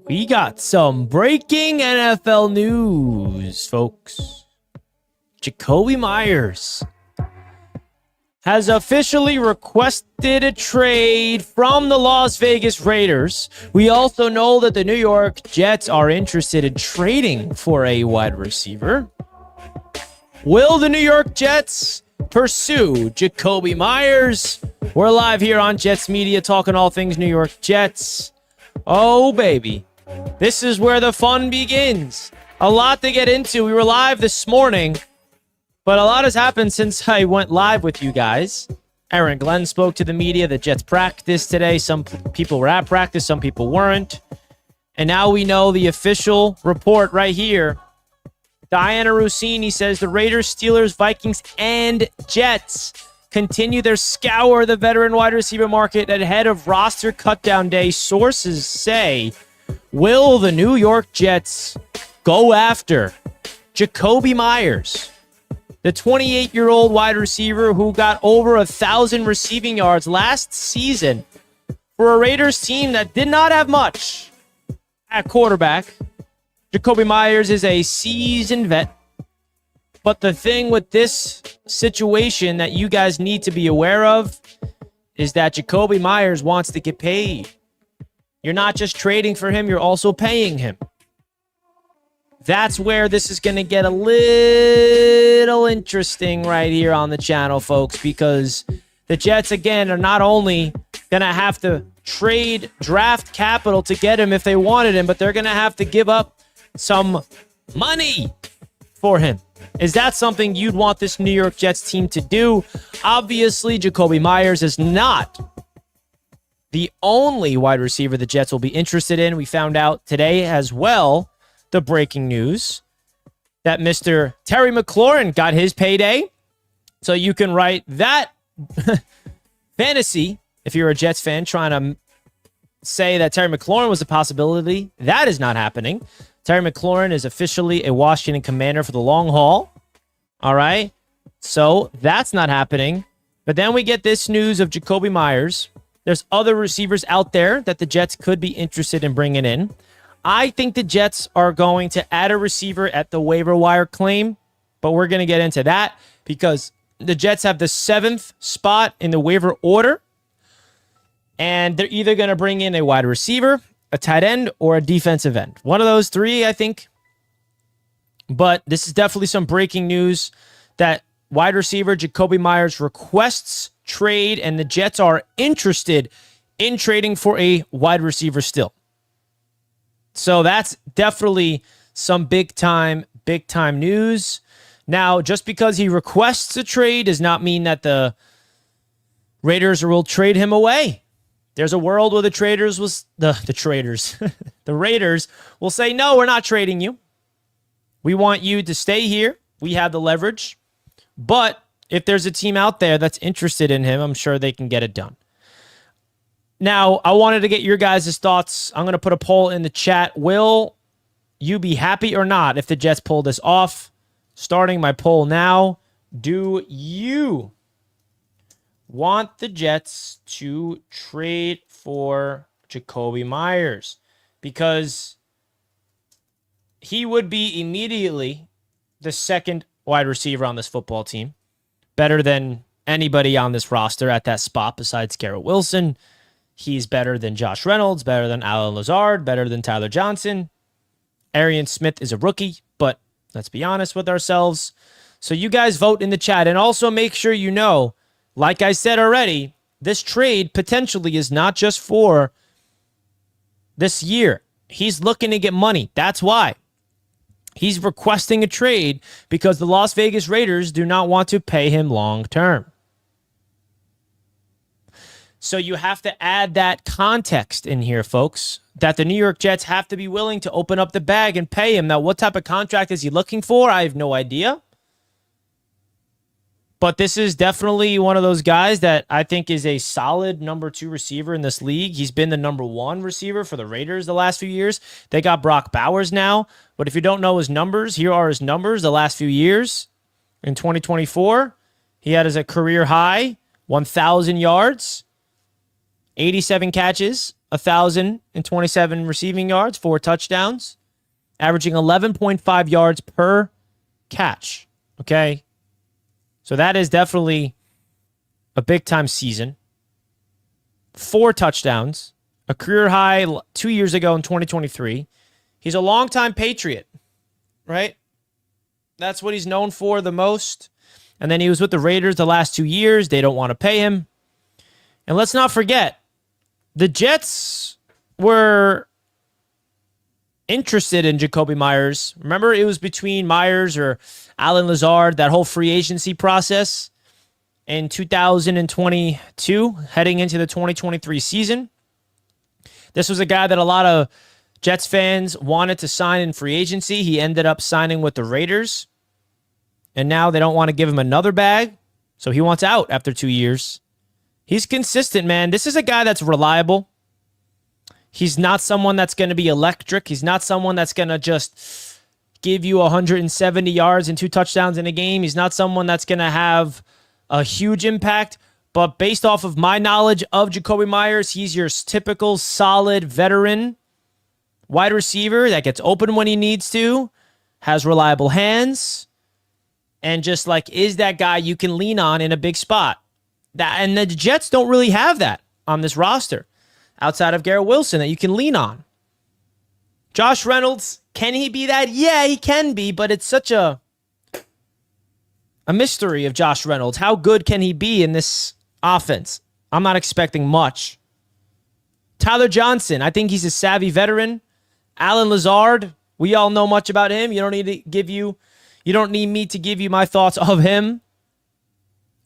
We got some breaking NFL news, folks. Jakobi Meyers has officially requested a trade from the Las Vegas Raiders. We also know that the New York Jets are interested in trading for a wide receiver. Will the New York Jets pursue Jakobi Meyers? We're live here on Jets Media talking all things New York Jets. Oh, baby. This is where the fun begins. A lot to get into. We were live this morning, but a lot has happened since I went live with you guys. Aaron Glenn spoke to the media. The Jets practiced today. Some people were at practice. Some people weren't. And now we know the official report right here. Diana Rossini says the Raiders, Steelers, Vikings, and Jets continue their scour of the veteran wide receiver market ahead of roster cutdown day. Sources say, will the New York Jets go after Jakobi Meyers, the 28-year-old wide receiver who got over 1,000 receiving yards last season for a Raiders team that did not have much at quarterback? Jakobi Meyers is a seasoned vet. But the thing with this situation that you guys need to be aware of is that Jakobi Meyers wants to get paid. You're not just trading for him, you're also paying him. That's where this is going to get a little interesting right here on the channel, folks, because the Jets, again, are not only going to have to trade draft capital to get him if they wanted him, but they're going to have to give up some money for him. Is that something you'd want this New York Jets team to do? Obviously, Jakobi Meyers is not the only wide receiver the Jets will be interested in. We found out today as well, the breaking news, that Mr. Terry McLaurin got his payday. So you can write that fantasy if you're a Jets fan trying to say that Terry McLaurin was a possibility. That is not happening. Terry McLaurin is officially a Washington Commander for the long haul. All right. So that's not happening. But then we get this news of Jakobi Meyers. There's other receivers out there that the Jets could be interested in bringing in. I think the Jets are going to add a receiver at the waiver wire claim, but we're going to get into that because the Jets have the 7th spot in the waiver order, and they're either going to bring in a wide receiver, a tight end, or a defensive end. One of those three, I think. But this is definitely some breaking news that wide receiver Jakobi Meyers requests trade, and the Jets are interested in trading for a wide receiver still. So that's definitely some big time news. Now, just because he requests a trade does not mean that the Raiders will trade him away. There's a world where the Raiders will say, no, we're not trading you. We want you to stay here. We have the leverage. But if there's a team out there that's interested in him, I'm sure they can get it done. Now, I wanted to get your guys' thoughts. I'm going to put a poll in the chat. Will you be happy or not if the Jets pull this off? Starting my poll now. Do you want the Jets to trade for Jakobi Meyers? Because he would be immediately the second wide receiver on this football team. Better than anybody on this roster at that spot besides Garrett Wilson. He's better than Josh Reynolds, better than Allen Lazard, better than Tyler Johnson. Arian Smith is a rookie, but let's be honest with ourselves. So you guys vote in the chat. And also make sure you know, like I said already, this trade potentially is not just for this year. He's looking to get money. That's why. He's requesting a trade because the Las Vegas Raiders do not want to pay him long term. So you have to add that context in here, folks, that the New York Jets have to be willing to open up the bag and pay him. Now, what type of contract is he looking for? I have no idea. But this is definitely one of those guys that I think is a solid number 2 receiver in this league. He's been the number 1 receiver for the Raiders the last few years. They got Brock Bowers now. But if you don't know his numbers, here are his numbers the last few years. In 2024, he had as a career high 1,000 yards. 87 catches, 1,027 receiving yards, 4 touchdowns, averaging 11.5 yards per catch. Okay? So that is definitely a big-time season. 4 touchdowns, a career high 2 years ago in 2023. He's a longtime Patriot, right? That's what he's known for the most. And then he was with the Raiders the last 2 years. They don't want to pay him. And let's not forget, the Jets were interested in Jakobi Meyers. Remember, it was between Meyers or Allen Lazard, that whole free agency process in 2022, heading into the 2023 season. This was a guy that a lot of Jets fans wanted to sign in free agency. He ended up signing with the Raiders. And now they don't want to give him another bag. So he wants out after 2 years. He's consistent, man. This is a guy that's reliable. He's not someone that's going to be electric. He's not someone that's going to just give you 170 yards and 2 touchdowns in a game. He's not someone that's going to have a huge impact. But based off of my knowledge of Jakobi Meyers, he's your typical solid veteran wide receiver that gets open when he needs to, has reliable hands, and just like is that guy you can lean on in a big spot. And the Jets don't really have that on this roster outside of Garrett Wilson that you can lean on. Josh Reynolds, can he be that? Yeah, he can be, but it's such a mystery of Josh Reynolds. How good can he be in this offense? I'm not expecting much. Tyler Johnson, I think he's a savvy veteran. Allen Lazard, we all know much about him. You don't need me to give you my thoughts of him.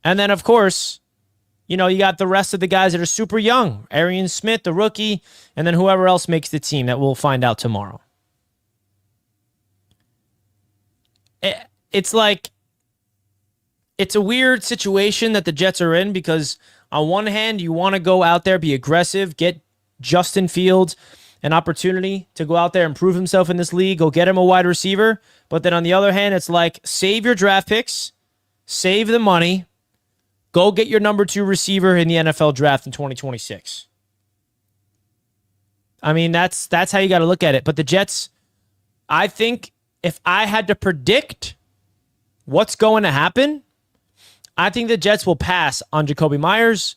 And then, of course, you got the rest of the guys that are super young. Arian Smith, the rookie, and then whoever else makes the team that we'll find out tomorrow. It's like, it's a weird situation that the Jets are in because on one hand, you want to go out there, be aggressive, get Justin Fields an opportunity to go out there and prove himself in this league, go get him a wide receiver. But then on the other hand, it's like, save your draft picks, save the money, go get your number 2 receiver in the NFL draft in 2026. I mean, that's how you got to look at it. But the Jets, I think if I had to predict what's going to happen, I think the Jets will pass on Jakobi Meyers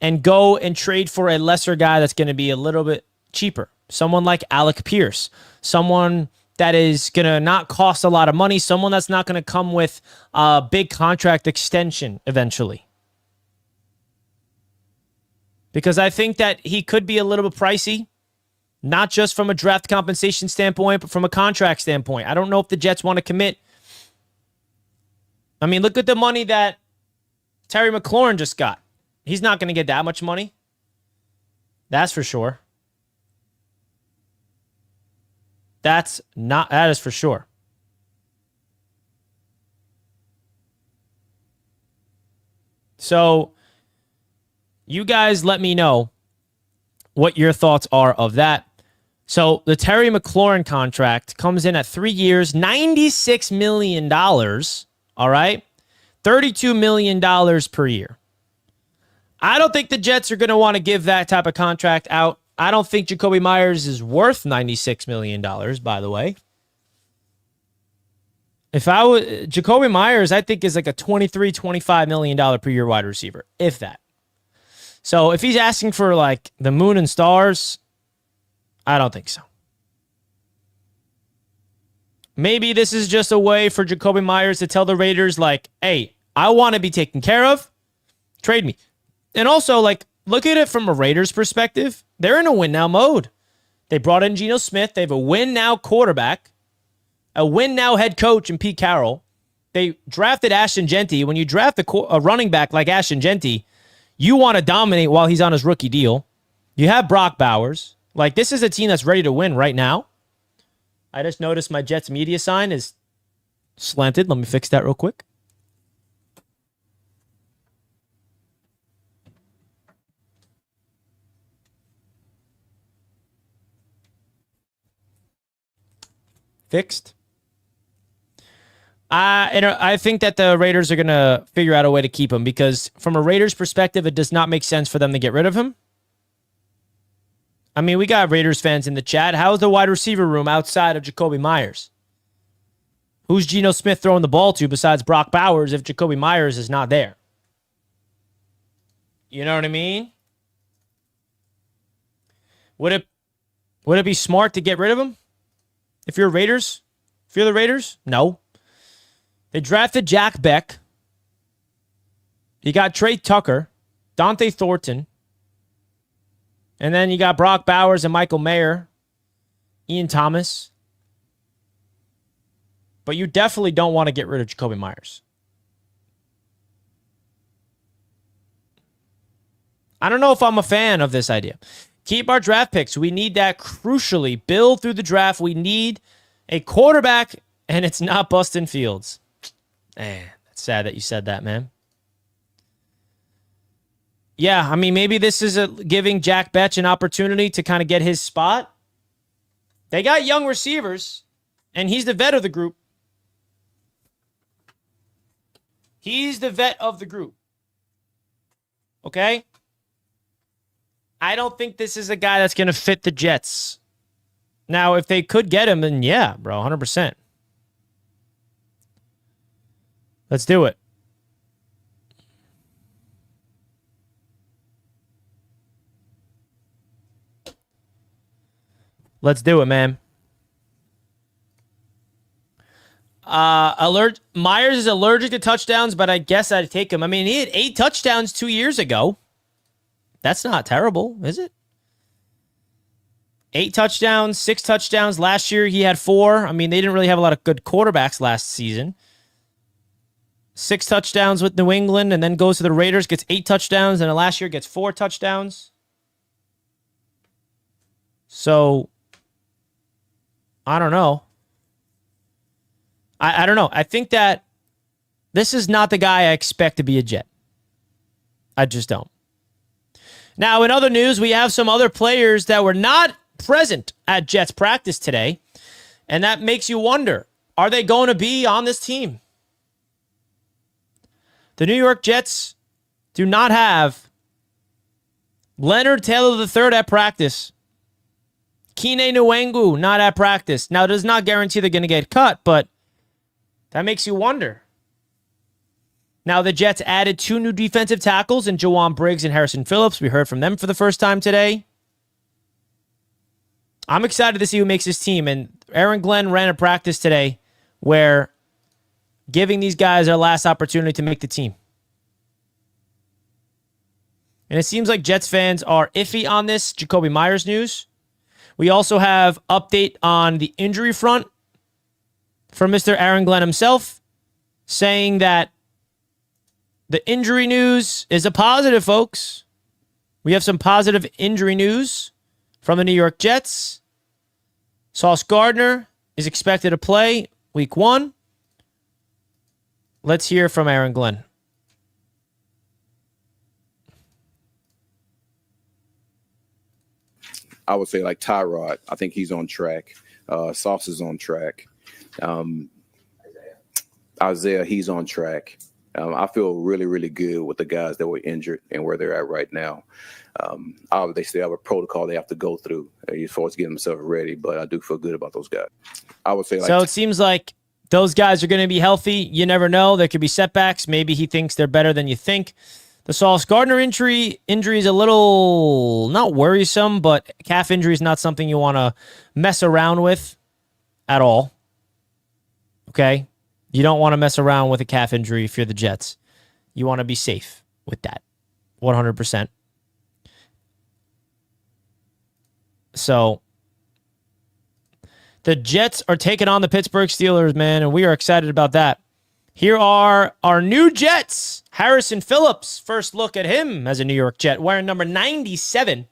and go and trade for a lesser guy that's going to be a little bit cheaper. Someone like Alec Pierce. Someone that is going to not cost a lot of money. Someone that's not going to come with a big contract extension eventually. Because I think that he could be a little bit pricey. Not just from a draft compensation standpoint, but from a contract standpoint. I don't know if the Jets want to commit. I mean, look at the money that Terry McLaurin just got. He's not going to get that much money. That's for sure. That is for sure. So, you guys let me know what your thoughts are of that. So, the Terry McLaurin contract comes in at 3 years, $96 million. All right? $32 million per year. I don't think the Jets are going to want to give that type of contract out. I don't think Jakobi Meyers is worth $96 million, by the way. If I was Jakobi Meyers, I think is like a $23, $25 million per year wide receiver, if that. So if he's asking for like the moon and stars, I don't think so. Maybe this is just a way for Jakobi Meyers to tell the Raiders, like, hey, I want to be taken care of. Trade me. And also, like, look at it from a Raiders perspective. They're in a win-now mode. They brought in Geno Smith. They have a win-now quarterback, a win-now head coach in Pete Carroll. They drafted Ashton Genty. When you draft a running back like Ashton Genty, you want to dominate while he's on his rookie deal. You have Brock Bowers. Like, this is a team that's ready to win right now. I just noticed my Jets media sign is slanted. Let me fix that real quick. Fixed. And I think that the Raiders are going to figure out a way to keep him because from a Raiders perspective, it does not make sense for them to get rid of him. I mean, we got Raiders fans in the chat. How's the wide receiver room outside of Jakobi Meyers? Who's Geno Smith throwing the ball to besides Brock Bowers if Jakobi Meyers is not there? You know what I mean? Would it be smart to get rid of him? If you're Raiders? If you're the Raiders? No. They drafted Jack Beck. You got Trey Tucker, Dante Thornton. And then you got Brock Bowers and Michael Mayer, Ian Thomas. But you definitely don't want to get rid of Jakobi Meyers. I don't know if I'm a fan of this idea. Keep our draft picks. We need that crucially. Build through the draft. We need a quarterback, and it's not Bustin Fields. Man, that's sad that you said that, man. Yeah, I mean, maybe this is giving Jack Betch an opportunity to kind of get his spot. They got young receivers, and he's the vet of the group. He's the vet of the group. Okay? I don't think this is a guy that's going to fit the Jets. Now, if they could get him, then yeah, bro, 100%. Let's do it. Let's do it, man. Myers is allergic to touchdowns, but I guess I'd take him. I mean, he had 8 touchdowns 2 years ago. That's not terrible, is it? 8 touchdowns, 6 touchdowns. Last year, he had 4. I mean, they didn't really have a lot of good quarterbacks last season. 6 touchdowns with New England, and then goes to the Raiders, gets 8 touchdowns, and then last year gets 4 touchdowns. So, I don't know. I don't know. I think that this is not the guy I expect to be a Jet. I just don't. Now, in other news, we have some other players that were not present at Jets practice today, and that makes you wonder, are they going to be on this team? The New York Jets do not have Leonard Taylor III at practice. Kene Nwangwu not at practice. Now, it does not guarantee they're going to get cut, but that makes you wonder. Now, the Jets added 2 new defensive tackles in Jawan Briggs and Harrison Phillips. We heard from them for the first time today. I'm excited to see who makes this team. And Aaron Glenn ran a practice today where giving these guys their last opportunity to make the team. And it seems like Jets fans are iffy on this Jakobi Meyers news. We also have update on the injury front from Mr. Aaron Glenn himself, saying that the injury news is a positive, folks. We have some positive injury news from the New York Jets. Sauce Gardner is expected to play week 1. Let's hear from Aaron Glenn. I would say like Tyrod. I think he's on track. Sauce is on track. Isaiah, he's on track. I feel really, really good with the guys that were injured and where they're at right now. They still have a protocol they have to go through as far as getting themselves ready, but I do feel good about those guys. I would say like. So it seems like those guys are going to be healthy. You never know. There could be setbacks. Maybe he thinks they're better than you think. The Sauce Gardner injury is a little, not worrisome, but calf injury is not something you want to mess around with at all. Okay? You don't want to mess around with a calf injury if you're the Jets. You want to be safe with that. 100%. So, the Jets are taking on the Pittsburgh Steelers, man, and we are excited about that. Here are our new Jets. Harrison Phillips, first look at him as a New York Jet, wearing number 97.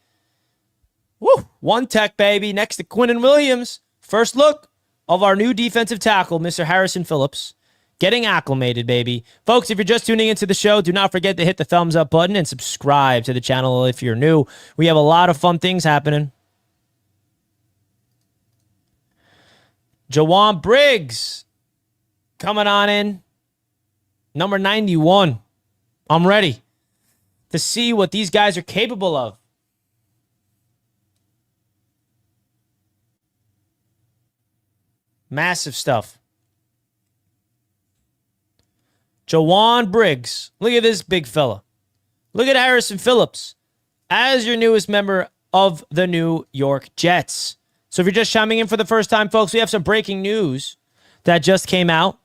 Woo! One tech, baby, next to Quinnen Williams. First look of our new defensive tackle, Mr. Harrison Phillips. Getting acclimated, baby. Folks, if you're just tuning into the show, do not forget to hit the thumbs up button and subscribe to the channel if you're new. We have a lot of fun things happening. Jawan Briggs coming on in. Number 91. I'm ready to see what these guys are capable of. Massive stuff. Jawan Briggs. Look at this big fella. Look at Harrison Phillips as your newest member of the New York Jets. So if you're just chiming in for the first time, folks, we have some breaking news that just came out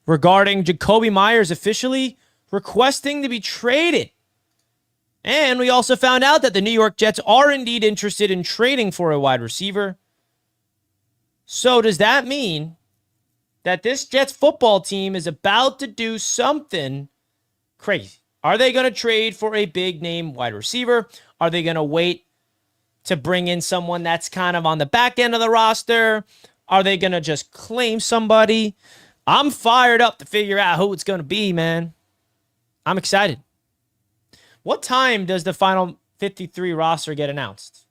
regarding Jakobi Meyers officially requesting to be traded. And we also found out that the New York Jets are indeed interested in trading for a wide receiver. So does that mean that this Jets football team is about to do something crazy? Are they going to trade for a big name wide receiver? Are they going to wait to bring in someone that's kind of on the back end of the roster? Are they going to just claim somebody? I'm fired up to figure out who it's going to be, man. I'm excited. What time does the final 53 roster get announced?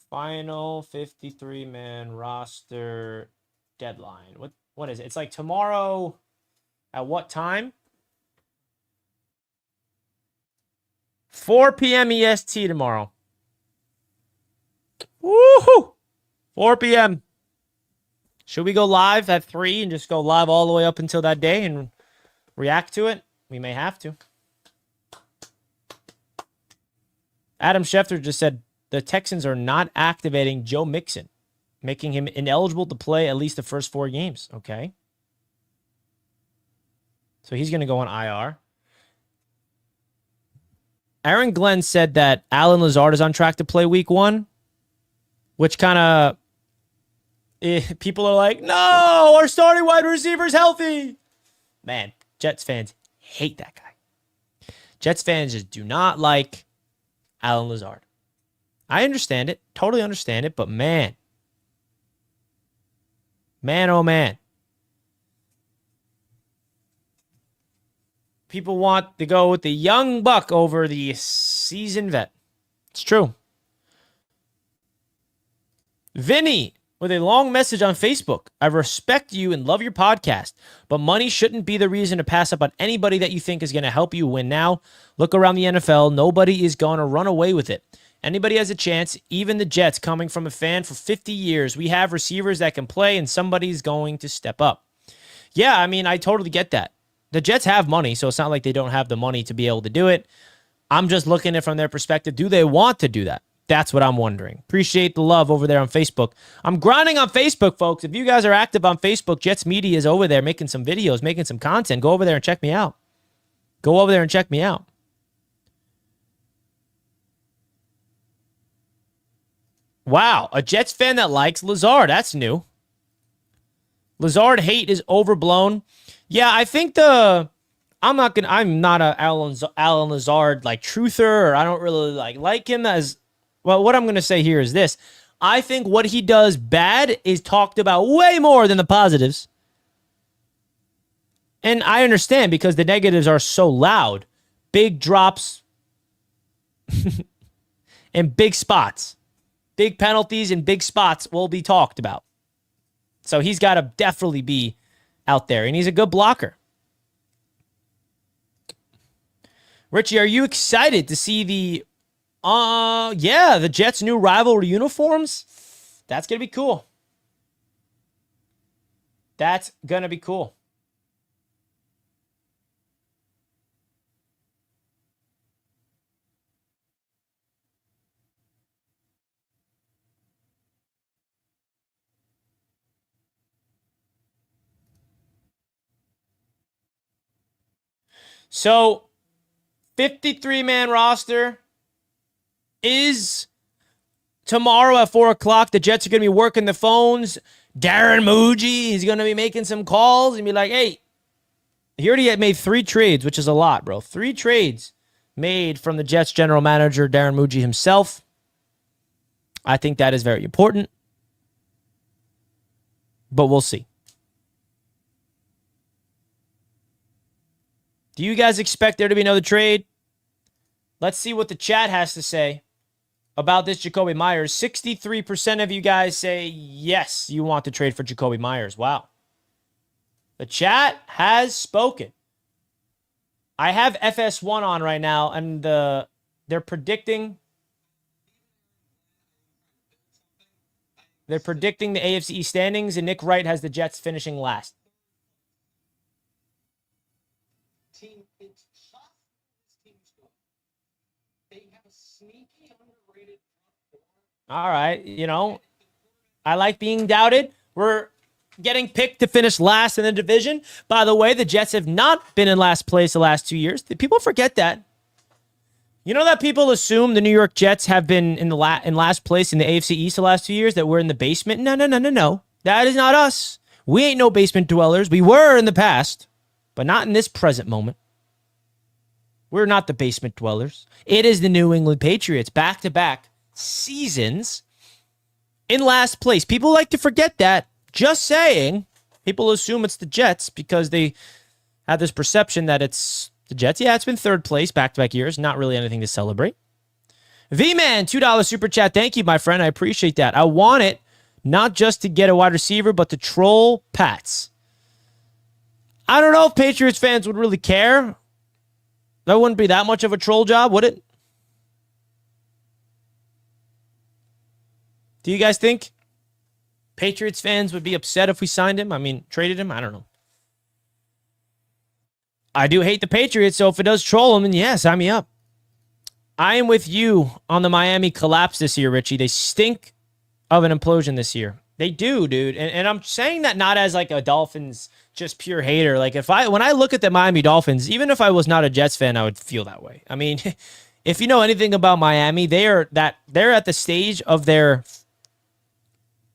Final 53-man roster deadline. What is it? It's like tomorrow at what time? 4 p.m. EST tomorrow. Woohoo! 4 p.m. Should we go live at 3 and just go live all the way up until that day and react to it? We may have to. Adam Schefter just said the Texans are not activating Joe Mixon, making him ineligible to play at least the first 4 games. Okay. So he's going to go on IR. Aaron Glenn said that Allen Lazard is on track to play week 1, which kind of people are like, no, our starting wide receiver's healthy. Man, Jets fans hate that guy. Jets fans just do not like Allen Lazard. I understand it. Totally understand it. But man, oh man. People want to go with the young buck over the seasoned vet. It's true. Vinny with a long message on Facebook. I respect you and love your podcast, but money shouldn't be the reason to pass up on anybody that you think is going to help you win now. Look around the NFL. Nobody is going to run away with it. Anybody has a chance, even the Jets, coming from a fan for 50 years. We have receivers that can play, and somebody's going to step up. Yeah, I mean, I totally get that. The Jets have money, so it's not like they don't have the money to be able to do it. I'm just looking at it from their perspective. Do they want to do that? That's what I'm wondering. Appreciate the love over there on Facebook. I'm grinding on Facebook, folks. If you guys are active on Facebook, Jets Media is over there making some videos, making some content. Go over there and check me out. Go over there and check me out. Wow, a Jets fan that likes Lazard. That's new. Lazard hate is overblown. Yeah, I think I'm not a Alan Lazard like truther, or I don't really like him as well. What I'm gonna say here is this. I think what he does bad is talked about way more than the positives. And I understand because the negatives are so loud. Big drops and big spots. Big penalties and big spots will be talked about. So he's got to definitely be out there, and he's a good blocker. Richie, are you excited to see the Jets' new rivalry uniforms? That's going to be cool. That's going to be cool. So, 53-man roster is tomorrow at 4 o'clock. The Jets are going to be working the phones. Darren Mougey is going to be making some calls and be like, hey, he already made 3 trades, which is a lot, bro. 3 trades made from the Jets general manager, Darren Mougey himself. I think that is very important. But we'll see. Do you guys expect there to be another trade? Let's see what the chat has to say about this Jakobi Meyers. 63% of you guys say yes, you want to trade for Jakobi Meyers. Wow. The chat has spoken. I have FS1 on right now, and they're predicting. They're predicting the AFC East standings, and Nick Wright has the Jets finishing last. All right, you know, I like being doubted. We're getting picked to finish last in the division. By the way, the Jets have not been in last place the last 2 years. People forget that. You know that people assume the New York Jets have been in last place in the AFC East the last 2 years, that we're in the basement? No. That is not us. We ain't no basement dwellers. We were in the past, but not in this present moment. We're not the basement dwellers. It is the New England Patriots, back-to-back seasons in last place. People like to forget that. Just saying. People assume it's the Jets because they have this perception that it's the Jets. Yeah, it's been third place back-to-back years. Not really anything to celebrate. V-Man, $2 super chat. Thank you, my friend. I appreciate that. I want it not just to get a wide receiver, but to troll Pats. I don't know if Patriots fans would really care. That wouldn't be that much of a troll job, would it? Do you guys think Patriots fans would be upset if we signed him? I mean, traded him? I don't know. I do hate the Patriots, so if it does troll them, then yeah, sign me up. I am with you on the Miami collapse this year, Richie. They stink of an implosion this year. They do, dude. And I'm saying that not as like a Dolphins just pure hater. Like when I look at the Miami Dolphins, even if I was not a Jets fan, I would feel that way. I mean, if you know anything about Miami, they're at the stage of their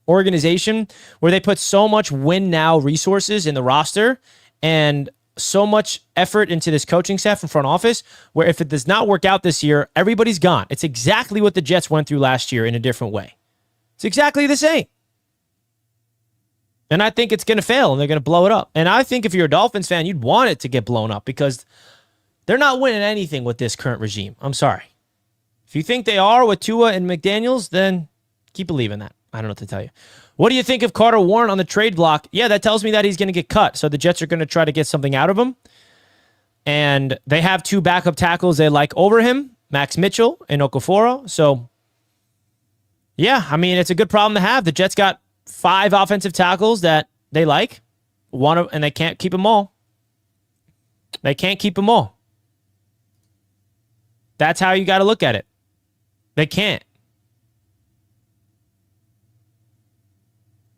organization where they put so much win now resources in the roster and so much effort into this coaching staff and front office, where if it does not work out this year, everybody's gone. It's exactly what the Jets went through last year in a different way. It's exactly the same. And I think it's going to fail and they're going to blow it up. And I think if you're a Dolphins fan, you'd want it to get blown up because they're not winning anything with this current regime. I'm sorry. If you think they are with Tua and McDaniels, then keep believing that. I don't know what to tell you. What do you think of Carter Warren on the trade block? Yeah, that tells me that he's going to get cut. So the Jets are going to try to get something out of him. And they have two backup tackles they like over him, Max Mitchell and Okaforo. So, yeah, I mean, it's a good problem to have. The Jets got 5 offensive tackles that they like, and they can't keep them all. They can't keep them all. That's how you got to look at it. They can't.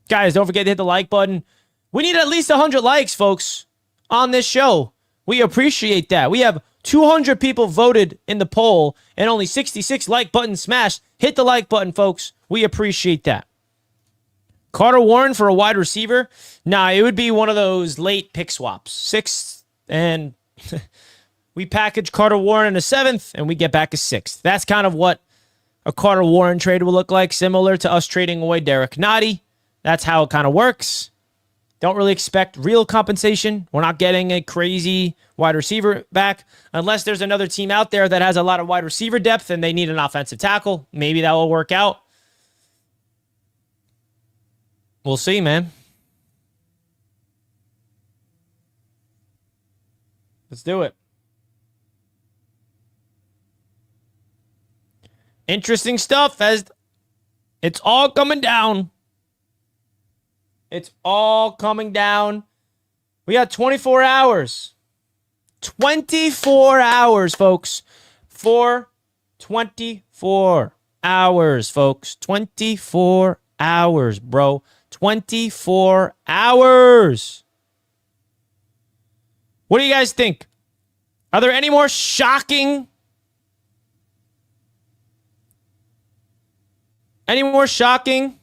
Guys, don't forget to hit the like button. We need at least 100 likes, folks, on this show. We appreciate that. We have 200 people voted in the poll and only 66 like buttons smashed. Hit the like button, folks. We appreciate that. Carter Warren for a wide receiver? Nah, it would be one of those late pick swaps. 6th, and we package Carter Warren in a 7th, and we get back a 6th. That's kind of what a Carter Warren trade will look like, similar to us trading away Derek Nottie. That's how it kind of works. Don't really expect real compensation. We're not getting a crazy wide receiver back unless there's another team out there that has a lot of wide receiver depth and they need an offensive tackle. Maybe that will work out. We'll see, man. Let's do it. Interesting stuff as it's all coming down. It's all coming down. We got 24 hours. 24 hours, folks. 24 hours, folks. 24 hours, bro. 24 hours. What do you guys think? Are there any more shocking? Any more shocking?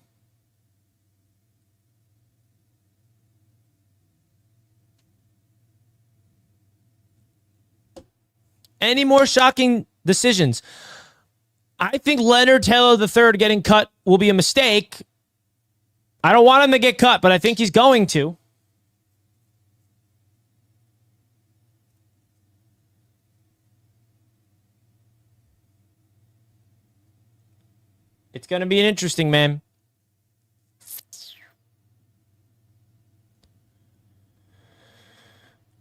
Any more shocking decisions? I think Leonard Taylor III getting cut will be a mistake. I don't want him to get cut, but I think he's going to. It's going to be an interesting, man.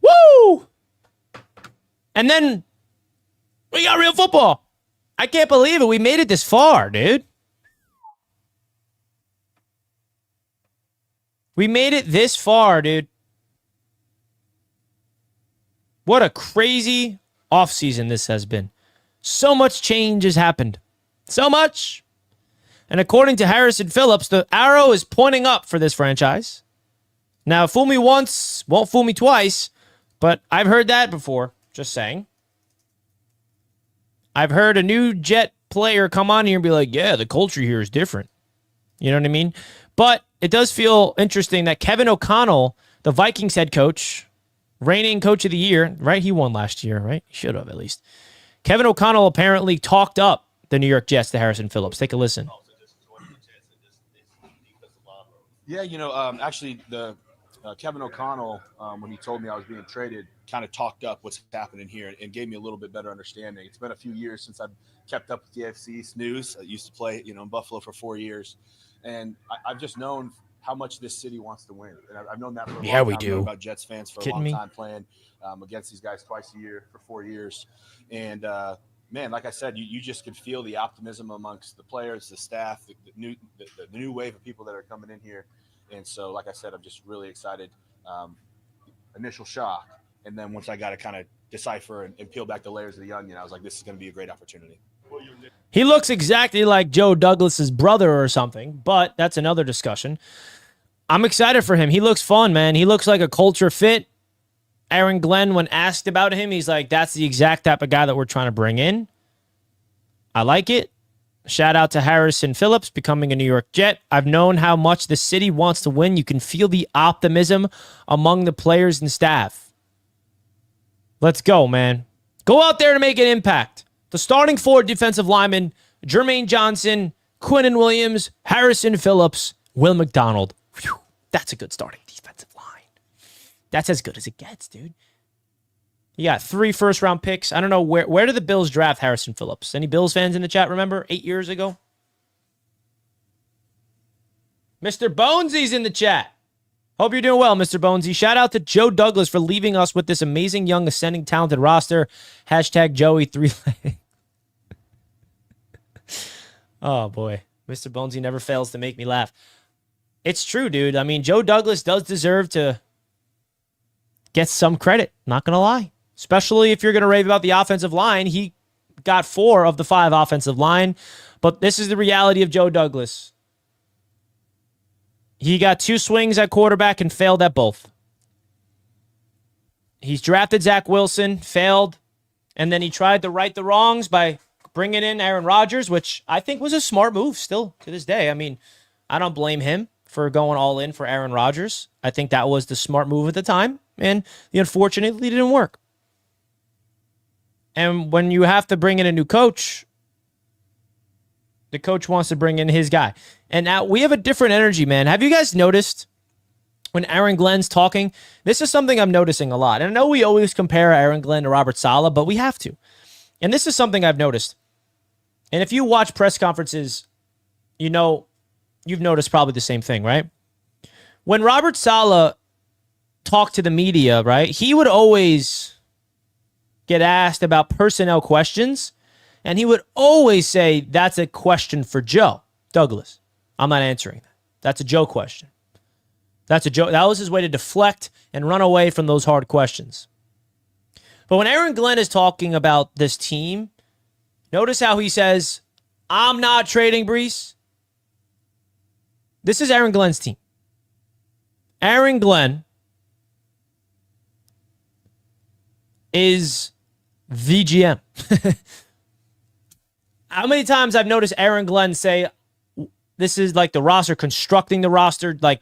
Woo! And then we got real football. I can't believe it. We made it this far, dude. We made it this far, dude. What a crazy offseason this has been. So much change has happened. So much. And according to Harrison Phillips, the arrow is pointing up for this franchise. Now, fool me once, won't fool me twice, but I've heard that before. Just saying. I've heard a new Jet player come on here and be like, yeah, the culture here is different. You know what I mean? But it does feel interesting that Kevin O'Connell, the Vikings head coach, reigning coach of the year, right? He won last year, right? He should have at least. Kevin O'Connell apparently talked up the New York Jets to Harrison Phillips. Take a listen. Yeah, actually, the Kevin O'Connell, when he told me I was being traded, kind of talked up what's happening here and gave me a little bit better understanding. It's been a few years since I've kept up with the AFC East news. I used to play, in Buffalo for 4 years, and I've just known how much this city wants to win. And I've known that for a long time. We do. I've known about Jets fans for a long time, playing against these guys twice a year for 4 years. And, man, like I said, you just can feel the optimism amongst the players, the staff, the new wave of people that are coming in here. And so, like I said, I'm just really excited. Initial shock. And then once I got to kind of decipher and peel back the layers of the onion, I was like, this is going to be a great opportunity. He looks exactly like Joe Douglas's brother or something, but that's another discussion. I'm excited for him. He looks fun, man. He looks like a culture fit. Aaron Glenn, when asked about him, he's like, that's the exact type of guy that we're trying to bring in. I like it. Shout out to Harrison Phillips becoming a New York Jet. I've known how much the city wants to win. You can feel the optimism among the players and staff. Let's go, man. Go out there to make an impact. The starting 4 defensive linemen, Jermaine Johnson, Quinnen Williams, Harrison Phillips, Will McDonald. Whew, that's a good starting defensive line. That's as good as it gets, dude. You got 3 first-round picks. I don't know, where did the Bills draft Harrison Phillips? Any Bills fans in the chat remember? 8 years ago? Mr. Bonesy's in the chat. Hope you're doing well, Mr. Bonesy. Shout out to Joe Douglas for leaving us with this amazing, young, ascending, talented roster. Hashtag Joey 3. Oh, boy. Mr. Bonesy never fails to make me laugh. It's true, dude. I mean, Joe Douglas does deserve to get some credit. Not going to lie. Especially if you're going to rave about the offensive line. He got 4 of the 5 offensive line. But this is the reality of Joe Douglas. He got 2 swings at quarterback and failed at both. He's drafted Zach Wilson, failed, and then he tried to right the wrongs by bringing in Aaron Rodgers, which I think was a smart move still to this day. I mean, I don't blame him for going all in for Aaron Rodgers. I think that was the smart move at the time, and unfortunately, it didn't work. And when you have to bring in a new coach, the coach wants to bring in his guy. And now we have a different energy, man. Have you guys noticed when Aaron Glenn's talking? This is something I'm noticing a lot. And I know we always compare Aaron Glenn to Robert Saleh, but we have to. And this is something I've noticed. And if you watch press conferences, you've noticed probably the same thing, right? When Robert Saleh talked to the media, right, he would always get asked about personnel questions, and he would always say, that's a question for Joe Douglas. I'm not answering that. That's a Joe question. That's a Joe. That was his way to deflect and run away from those hard questions. But when Aaron Glenn is talking about this team, notice how he says, I'm not trading Brees. This is Aaron Glenn's team. Aaron Glenn is the GM. How many times I've noticed Aaron Glenn say, this is like the roster, constructing the roster. Like,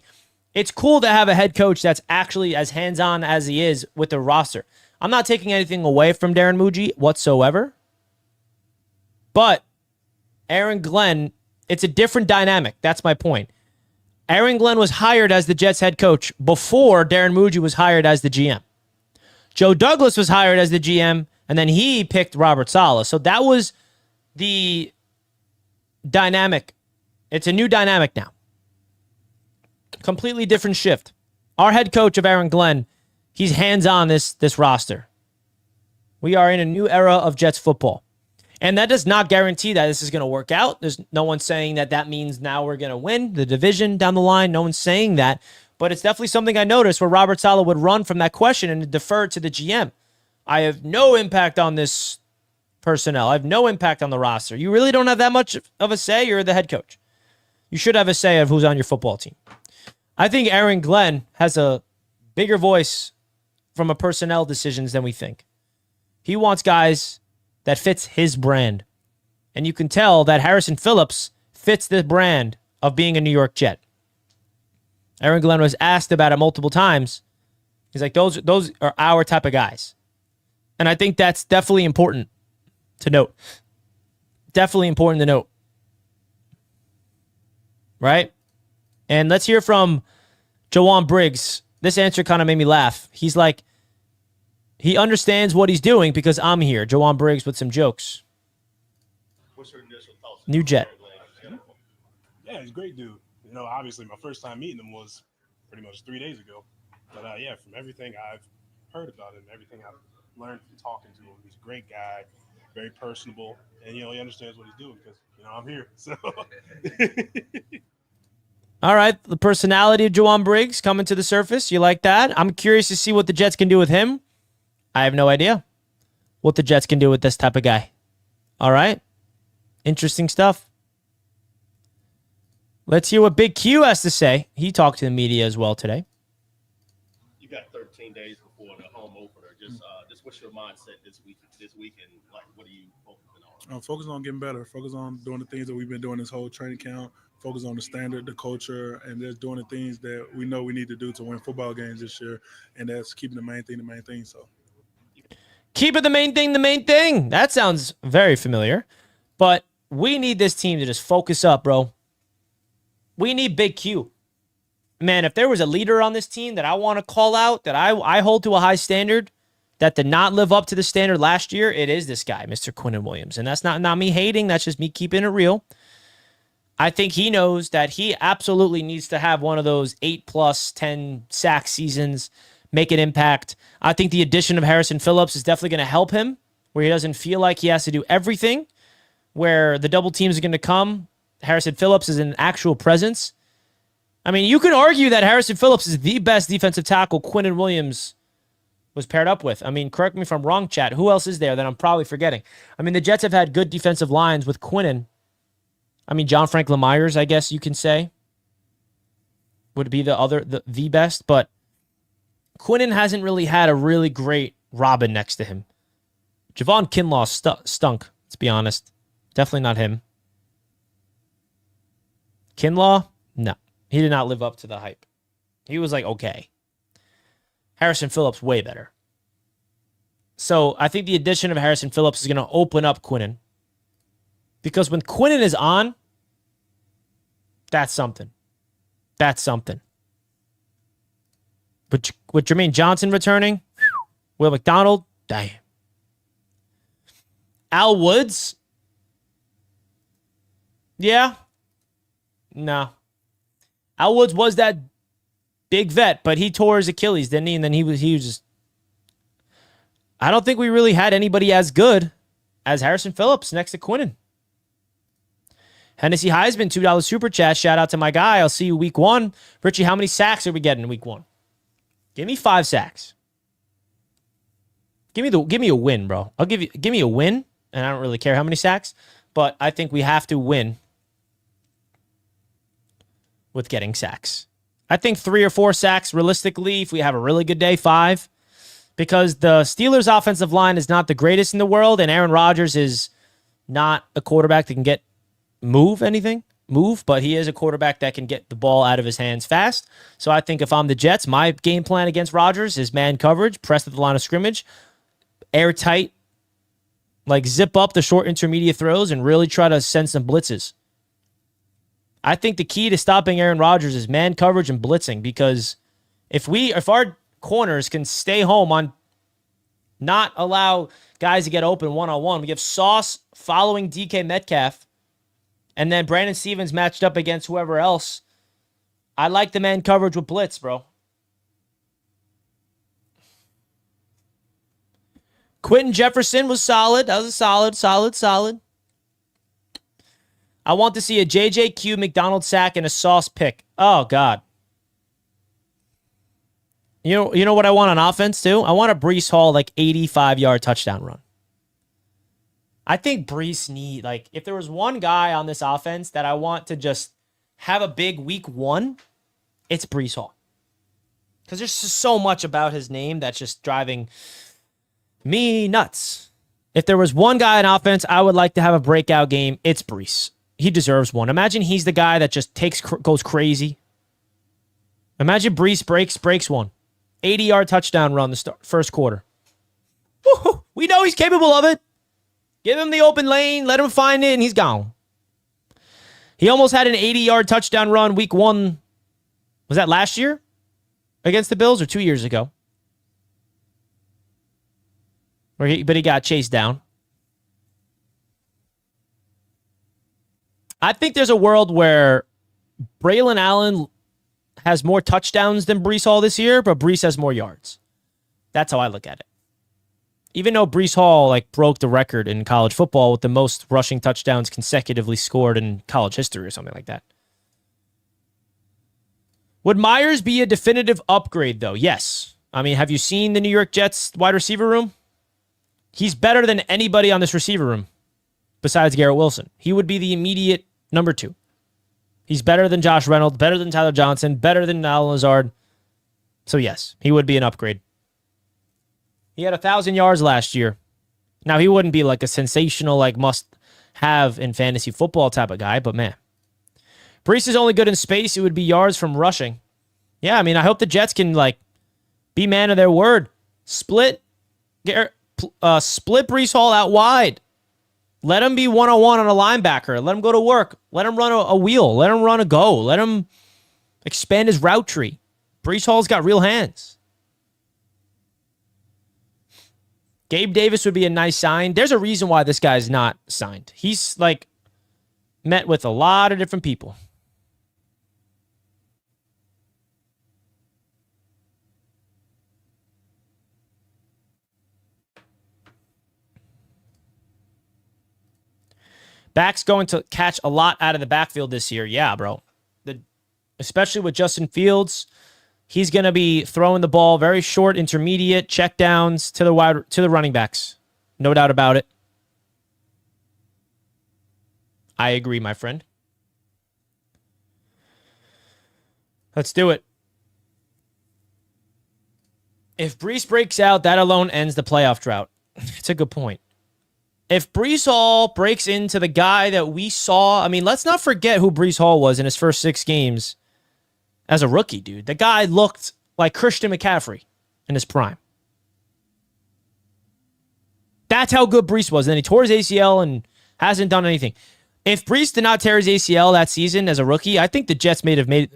it's cool to have a head coach that's actually as hands-on as he is with the roster. I'm not taking anything away from Darren Mougey whatsoever. But Aaron Glenn, it's a different dynamic. That's my point. Aaron Glenn was hired as the Jets head coach before Darren Mougey was hired as the GM. Joe Douglas was hired as the GM, and then he picked Robert Saleh. So that was the dynamic. It's a new dynamic now. Completely different shift. Our head coach of Aaron Glenn, he's hands-on this roster. We are in a new era of Jets football. And that does not guarantee that this is going to work out. There's no one saying that means now we're going to win the division down the line. No one's saying that. but it's definitely something I noticed where Robert Saleh would run from that question and defer to the GM. I have no impact on this personnel. I have no impact on the roster. You really don't have that much of a say. You're the head coach. You should have a say of who's on your football team. I think Aaron Glenn has a bigger voice from a personnel decisions than we think. He wants guys that fits his brand. And you can tell that Harrison Phillips fits the brand of being a New York Jet. Aaron Glenn was asked about it multiple times. He's like, those are our type of guys. And I think that's definitely important to note. Definitely important to note. Right? And let's hear from Jawan Briggs. This answer kind of made me laugh. He's like, he understands what he's doing because I'm here. Jawan Briggs with some jokes. What's your initial thoughts? New Jet. Yeah, he's a great dude. You know, obviously my first time meeting him was pretty much 3 days ago. But yeah, from everything I've heard about him, everything I've learned from talking to him, he's a great guy, very personable, and he understands what he's doing because I'm here. So. All right, the personality of Jawan Briggs coming to the surface. You like that? I'm curious to see what the Jets can do with him. I have no idea what the Jets can do with this type of guy. All right, interesting stuff. Let's hear what Big Q has to say. He talked to the media as well today. You got 13 days before the home opener. Just what's your mindset this week and like what are you focusing on? Focus on getting better. Focus on doing the things that we've been doing this whole training camp. Focus on the standard, the culture, and just doing the things that we know we need to do to win football games this year. And that's keeping the main thing. So keep it the main thing. That sounds very familiar. But we need this team to just focus up, bro. We need Big Q. Man, if there was a leader on this team that I want to call out, that I hold to a high standard, that did not live up to the standard last year, it is this guy, Mr. Quinnen Williams. And that's not me hating. That's just me keeping it real. I think he knows that he absolutely needs to have one of those 8+ 10 sack seasons, make an impact. I think the addition of Harrison Phillips is definitely going to help him, where he doesn't feel like he has to do everything, where the double teams are going to come. Harrison Phillips is an actual presence. I mean, you can argue that Harrison Phillips is the best defensive tackle Quinnen Williams was paired up with. I mean, correct me if I'm wrong, chat. Who else is there that I'm probably forgetting? I mean, the Jets have had good defensive lines with Quinnen. I mean, John Franklin Myers, I guess you can say, would be the best. But Quinnen hasn't really had a really great Robin next to him. Javon Kinlaw stunk, let's be honest. Definitely not him. Kinlaw? No. He did not live up to the hype. He was like, okay. Harrison Phillips, way better. So I think the addition of Harrison Phillips is going to open up Quinnen. Because when Quinnen is on, that's something. That's something. But with Jermaine Johnson returning, Will McDonald, damn. Al Woods? Yeah. No. Al Woods was that big vet, but he tore his Achilles, didn't he? And then he was just... I don't think we really had anybody as good as Harrison Phillips next to Quinnen. Hennessy Heisman, $2 super chat. Shout out to my guy. I'll see you week 1. Richie, how many sacks are we getting in week 1? Give me 5 sacks. Give me a win, bro. Give me a win, and I don't really care how many sacks, but I think we have to win with getting sacks. I think 3 or 4 sacks realistically, if we have a really good day, 5. Because the Steelers' offensive line is not the greatest in the world, and Aaron Rodgers is not a quarterback that can move, but he is a quarterback that can get the ball out of his hands fast. So I think if I'm the Jets, my game plan against Rodgers is man coverage, press at the line of scrimmage, airtight, like zip up the short intermediate throws and really try to send some blitzes. I think the key to stopping Aaron Rodgers is man coverage and blitzing, because if our corners can stay home on not allow guys to get open one-on-one, we have Sauce following DK Metcalf, and then Brandon Stevens matched up against whoever else. I like the man coverage with blitz, bro. Quentin Jefferson was solid. That was a solid. I want to see a JJQ McDonald sack and a Sauce pick. Oh, God. You know what I want on offense too? I want a Breece Hall like 85-yard touchdown run. I think Breece if there was one guy on this offense that I want to just have a big week 1, it's Breece Hall. Because there's just so much about his name that's just driving me nuts. If there was one guy in offense I would like to have a breakout game, it's Breece. He deserves one. Imagine he's the guy that just goes crazy. Imagine Breece breaks one. 80-yard touchdown run the first quarter. Woo-hoo. We know he's capable of it. Give him the open lane, let him find it, and he's gone. He almost had an 80-yard touchdown run week 1. Was that last year against the Bills or 2 years ago? But he got chased down. I think there's a world where Braylon Allen has more touchdowns than Breece Hall this year, but Breece has more yards. That's how I look at it. Even though Breece Hall broke the record in college football with the most rushing touchdowns consecutively scored in college history or something like that. Would Meyers be a definitive upgrade, though? Yes. I mean, have you seen the New York Jets wide receiver room? He's better than anybody on this receiver room besides Garrett Wilson. He would be the immediate number 2. He's better than Josh Reynolds, better than Tyler Johnson, better than Allen Lazard. So, yes, he would be an upgrade. He had 1,000 yards last year. Now, he wouldn't be a sensational, must-have in fantasy football type of guy, but man. Breece is only good in space. It would be yards from rushing. Yeah, I mean, I hope the Jets can, be man of their word. Split Breece Hall out wide. Let him be one-on-one on a linebacker. Let him go to work. Let him run a wheel. Let him run a go. Let him expand his route tree. Breece Hall's got real hands. Gabe Davis would be a nice sign. There's a reason why this guy's not signed. He's met with a lot of different people. Back's going to catch a lot out of the backfield this year. Yeah, bro. Especially with Justin Fields. He's going to be throwing the ball very short, intermediate, check downs to the running backs. No doubt about it. I agree, my friend. Let's do it. If Breece breaks out, that alone ends the playoff drought. It's a good point. If Breece Hall breaks into the guy that we saw, I mean, let's not forget who Breece Hall was in his first 6 games as a rookie, dude. The guy looked like Christian McCaffrey in his prime. That's how good Breece was. And then he tore his ACL and hasn't done anything. If Breece did not tear his ACL that season as a rookie, I think the Jets may have made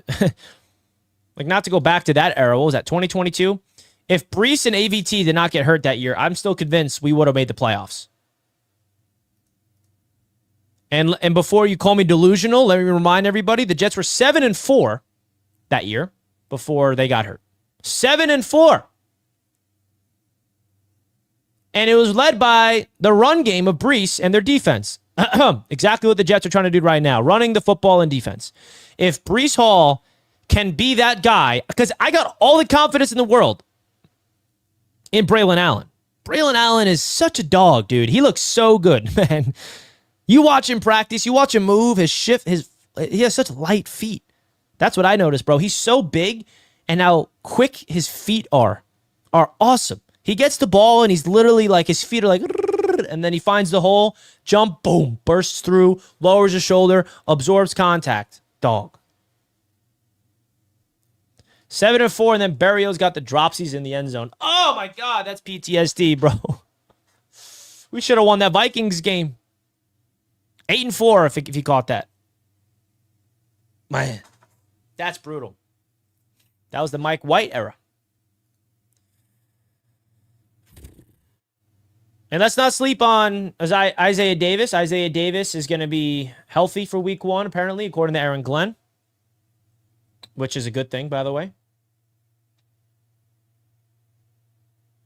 not to go back to that era. What was that, 2022? If Breece and AVT did not get hurt that year, I'm still convinced we would have made the playoffs. And before you call me delusional, let me remind everybody, the Jets were 7-4 that year before they got hurt. 7-4. And it was led by the run game of Breece and their defense. Exactly what the Jets are trying to do right now, running the football and defense. If Breece Hall can be that guy, because I got all the confidence in the world in Braylon Allen. Braylon Allen is such a dog, dude. He looks so good, man. You watch him practice, you watch him move, he has such light feet. That's what I noticed, bro. He's so big, and how quick his feet are awesome. He gets the ball, and he's literally his feet are and then he finds the hole, jump, boom, bursts through, lowers his shoulder, absorbs contact. Dog. 7-4, and then Berrios got the dropsies in the end zone. Oh, my God, that's PTSD, bro. We should have won that Vikings game. 8-4 if you caught that. Man, that's brutal. That was the Mike White era. And let's not sleep on Isaiah Davis. Isaiah Davis is going to be healthy for week 1, apparently, according to Aaron Glenn, which is a good thing, by the way.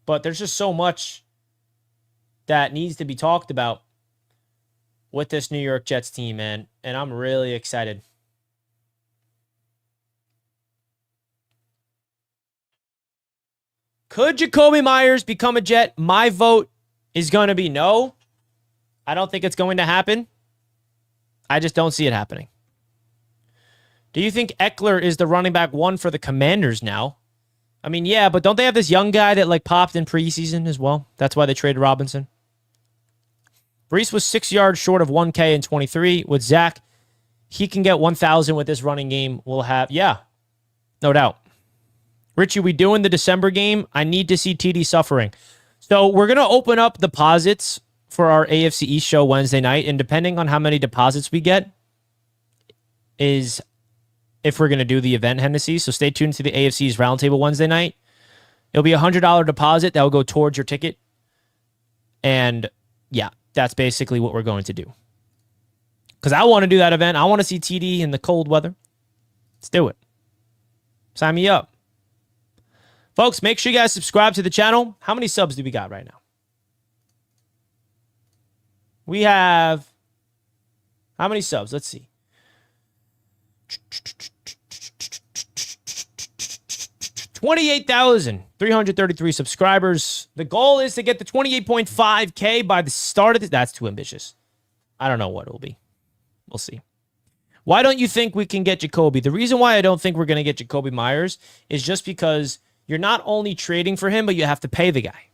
But there's just so much that needs to be talked about with this New York Jets team, man. And I'm really excited. Could Jakobi Meyers become a Jet? My vote is going to be no. I don't think it's going to happen. I just don't see it happening. Do you think Eckler is the running back 1 for the Commanders now? I mean, yeah, but don't they have this young guy that like popped in preseason as well? That's why they traded Robinson. Brees was 6 yards short of 1K in 23. With Zach, he can get 1,000 with this running game. We'll have, yeah, no doubt. Richie, we doing the December game? I need to see TD suffering. So we're going to open up deposits for our AFC East show Wednesday night, and depending on how many deposits we get is if we're going to do the event, Hennessy. So stay tuned to the AFC's Roundtable Wednesday night. It'll be a $100 deposit that will go towards your ticket. And yeah, that's basically what we're going to do. Because I want to do that event. I want to see TD in the cold weather. Let's do it. Sign me up. Folks, make sure you guys subscribe to the channel. How many subs do we got right now? We have... How many subs? Let's see. 28,333 subscribers. The goal is to get to 28.5K by the start of this. That's too ambitious. I don't know what it will be. We'll see. Why don't you think we can get Jakobi? The reason why I don't think we're going to get Jakobi Meyers is just because you're not only trading for him, but you have to pay the guy.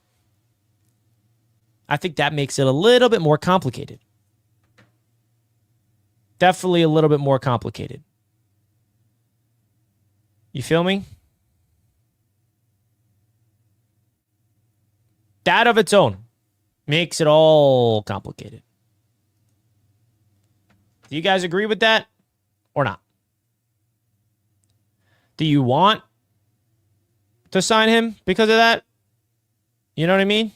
I think that makes it a little bit more complicated. Definitely a little bit more complicated. You feel me? That of its own makes it all complicated. Do you guys agree with that or not? Do you want to sign him because of that? You know what I mean?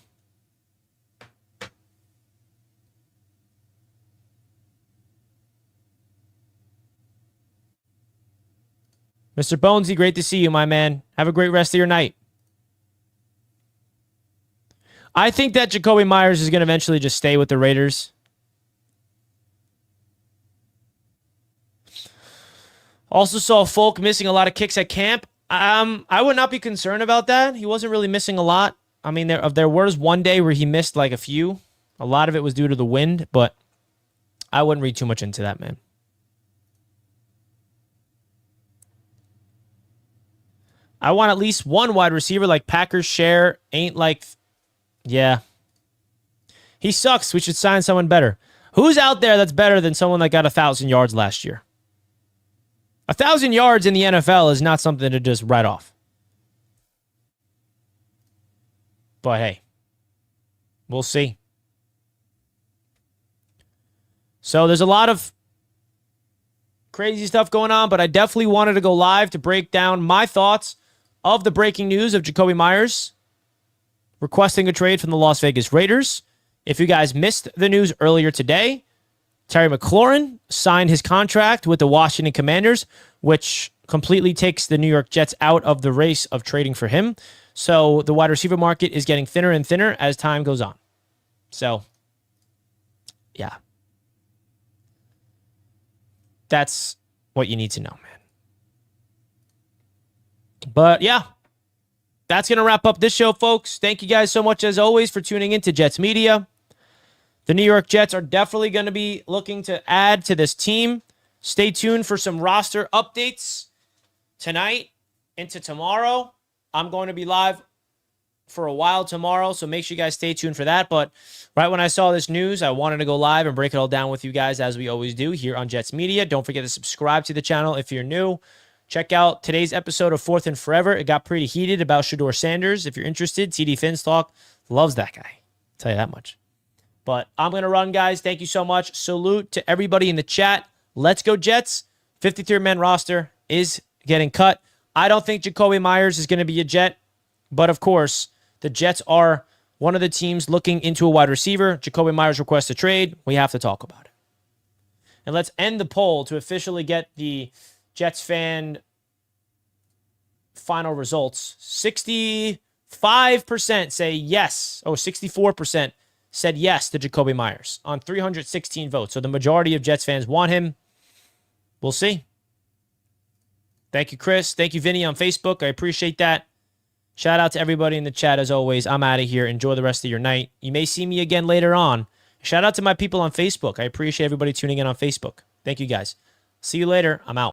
Mr. Bonesy, great to see you, my man. Have a great rest of your night. I think that Jakobi Meyers is going to eventually just stay with the Raiders. Also saw Folk missing a lot of kicks at camp. I would not be concerned about that. He wasn't really missing a lot. I mean, there was one day where he missed like a few. A lot of it was due to the wind, but I wouldn't read too much into that, man. I want at least one wide receiver like Packers share. Ain't like... Yeah. He sucks. We should sign someone better. Who's out there that's better than someone that got 1,000 yards last year? 1,000 yards in the NFL is not something to just write off. But hey, we'll see. So there's a lot of crazy stuff going on, but I definitely wanted to go live to break down my thoughts of the breaking news of Jakobi Meyers requesting a trade from the Las Vegas Raiders. If you guys missed the news earlier today, Terry McLaurin signed his contract with the Washington Commanders, which completely takes the New York Jets out of the race of trading for him. So the wide receiver market is getting thinner and thinner as time goes on. So, yeah. That's what you need to know, man. But, yeah. That's going to wrap up this show, folks. Thank you guys so much, as always, for tuning in to Jets Media. The New York Jets are definitely going to be looking to add to this team. Stay tuned for some roster updates tonight into tomorrow. I'm going to be live for a while tomorrow, so make sure you guys stay tuned for that. But right when I saw this news, I wanted to go live and break it all down with you guys, as we always do here on Jets Media. Don't forget to subscribe to the channel if you're new. Check out today's episode of Fourth and Forever. It got pretty heated about Shedeur Sanders. If you're interested, TD Finns Talk loves that guy. I'll tell you that much. But I'm going to run, guys. Thank you so much. Salute to everybody in the chat. Let's go, Jets. 53-man roster is getting cut. I don't think Jakobi Meyers is going to be a Jet. But, of course, the Jets are one of the teams looking into a wide receiver. Jakobi Meyers requests a trade. We have to talk about it. And let's end the poll to officially get the Jets fan final results. 65% say yes. 64% said yes to Jakobi Meyers on 316 votes. So the majority of Jets fans want him. We'll see. Thank you, Chris. Thank you, Vinny, on Facebook. I appreciate that. Shout out to everybody in the chat as always. I'm out of here. Enjoy the rest of your night. You may see me again later on. Shout out to my people on Facebook. I appreciate everybody tuning in on Facebook. Thank you guys. See you later. I'm out.